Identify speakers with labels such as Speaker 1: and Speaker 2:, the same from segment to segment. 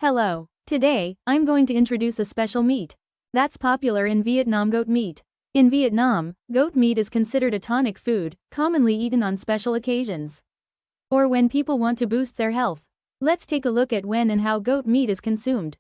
Speaker 1: Hello. Today, I'm going to introduce a special meat that's popular in Vietnam: goat meat. In Vietnam, goat meat is considered a tonic food, commonly eaten on special occasions or when people want to boost their health. Let's take a look at when and how goat meat is consumed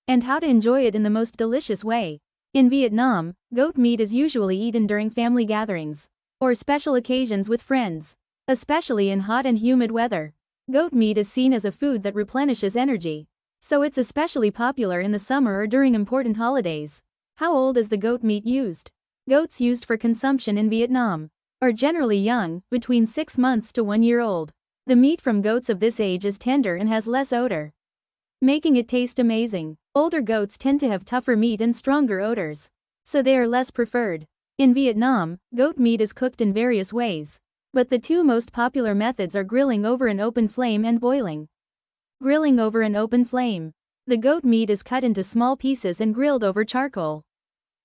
Speaker 1: and how to enjoy it in the most delicious way. In Vietnam, goat meat is usually eaten during family gatherings or special occasions with friends, especially in hot and humid weather. Goat meat is seen as a food that replenishes energy, so it's especially popular in the summer or during important holidays. How old is the goat meat used? Goats used for consumption in Vietnam are generally young, between 6 months to 1 year old. The meat from goats of this age is tender and has less odor, making it taste amazing. Older goats tend to have tougher meat and stronger odors, so they are less preferred. In Vietnam, goat meat is cooked in various ways, but the two most popular methods are grilling over an open flame and boiling. Grilling over an open flame. The goat meat is cut into small pieces and grilled over charcoal.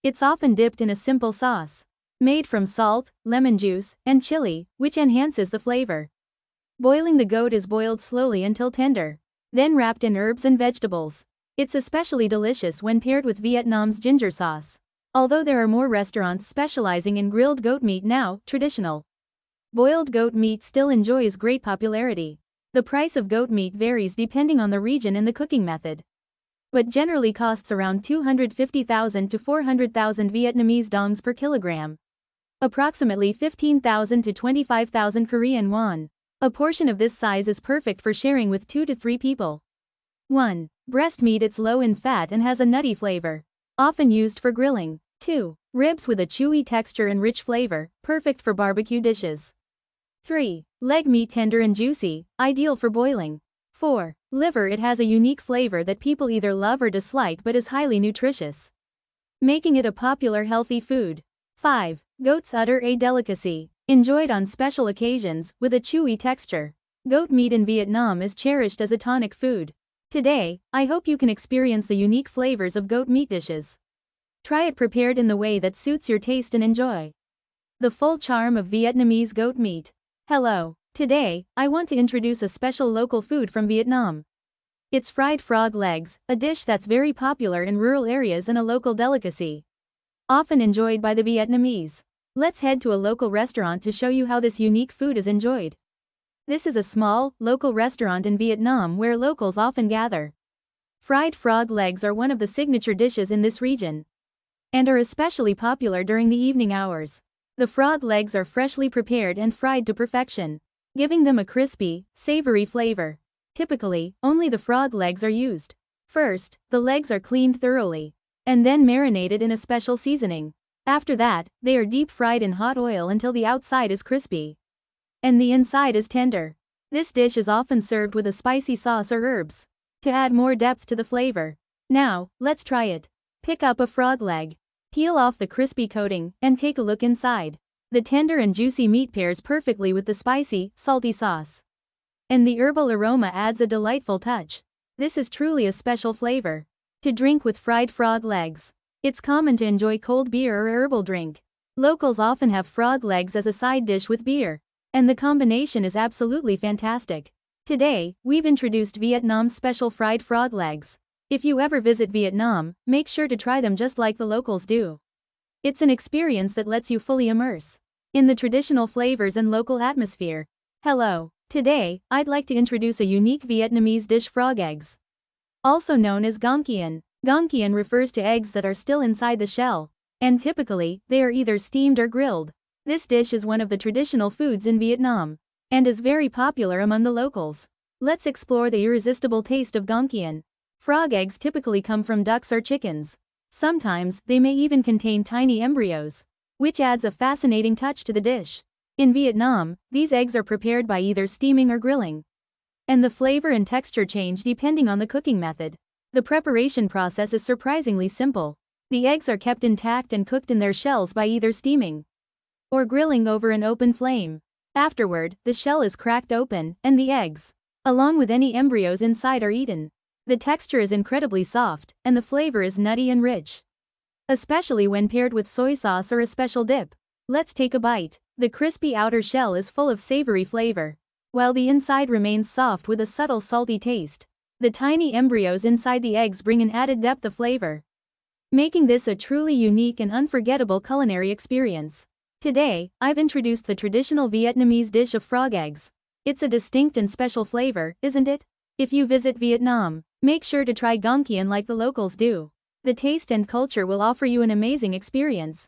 Speaker 1: It's often dipped in a simple sauce made from salt, lemon juice, and chili, which enhances the flavor. Boiling: the goat is boiled slowly until tender, then wrapped in herbs and vegetables. It's especially delicious when paired with Vietnam's ginger sauce. Although there are more restaurants specializing in grilled goat meat now, traditional boiled goat meat still enjoys great popularity. The price of goat meat varies depending on the region and the cooking method, but generally costs around 250,000 to 400,000 Vietnamese dongs per kilogram, approximately 15,000 to 25,000 Korean won. A portion of this size is perfect for sharing with 2 to 3 people. 1. Breast meat: it's low in fat and has a nutty flavor, often used for grilling. 2. Ribs with a chewy texture and rich flavor, perfect for barbecue dishes. 3. Leg meat: tender and juicy, ideal for boiling. 4. Liver: it has a unique flavor that people either love or dislike but is highly nutritious, making it a popular healthy food. 5. Goat's udder: a delicacy, enjoyed on special occasions, with a chewy texture. Goat meat in Vietnam is cherished as a tonic food. Today, I hope you can experience the unique flavors of goat meat dishes. Try it prepared in the way that suits your taste and enjoy the full charm of Vietnamese goat meat. Hello. Today, I want to introduce a special local food from Vietnam. It's fried frog legs, a dish that's very popular in rural areas and a local delicacy, often enjoyed by the Vietnamese. Let's head to a local restaurant to show you how this unique food is enjoyed. This is a small, local restaurant in Vietnam where locals often gather. Fried frog legs are one of the signature dishes in this region and are especially popular during the evening hours. The frog legs are freshly prepared and fried to perfection, giving them a crispy, savory flavor. Typically, only the frog legs are used. First, the legs are cleaned thoroughly and then marinated in a special seasoning. After that, they are deep fried in hot oil until the outside is crispy and the inside is tender. This dish is often served with a spicy sauce or herbs to add more depth to the flavor. Now, let's try it. Pick up a frog leg, peel off the crispy coating, and take a look inside. The tender and juicy meat pairs perfectly with the spicy, salty sauce, and the herbal aroma adds a delightful touch. This is truly a special flavor to drink with fried frog legs. It's common to enjoy cold beer or herbal drink. Locals often have frog legs as a side dish with beer, and the combination is absolutely fantastic. Today, we've introduced Vietnam's special fried frog legs. If you ever visit Vietnam, make sure to try them just like the locals do. It's an experience that lets you fully immerse in the traditional flavors and local atmosphere. Hello. Today, I'd like to introduce a unique Vietnamese dish: frog eggs, also known as gong kien. Gong kien refers to eggs that are still inside the shell, and typically, they are either steamed or grilled. This dish is one of the traditional foods in Vietnam and is very popular among the locals. Let's explore the irresistible taste of gong kien. Frog eggs typically come from ducks or chickens. Sometimes, they may even contain tiny embryos, which adds a fascinating touch to the dish. In Vietnam, these eggs are prepared by either steaming or grilling, and the flavor and texture change depending on the cooking method. The preparation process is surprisingly simple. The eggs are kept intact and cooked in their shells by either steaming or grilling over an open flame. Afterward, the shell is cracked open, and the eggs, along with any embryos inside, are eaten. The texture is incredibly soft, and the flavor is nutty and rich, especially when paired with soy sauce or a special dip. Let's take a bite. The crispy outer shell is full of savory flavor, while the inside remains soft with a subtle salty taste. The tiny embryos inside the eggs bring an added depth of flavor, making this a truly unique and unforgettable culinary experience. Today, I've introduced the traditional Vietnamese dish of frog eggs. It's a distinct and special flavor, isn't it? If you visit Vietnam, make sure to try gong kian like the locals do. The taste and culture will offer you an amazing experience.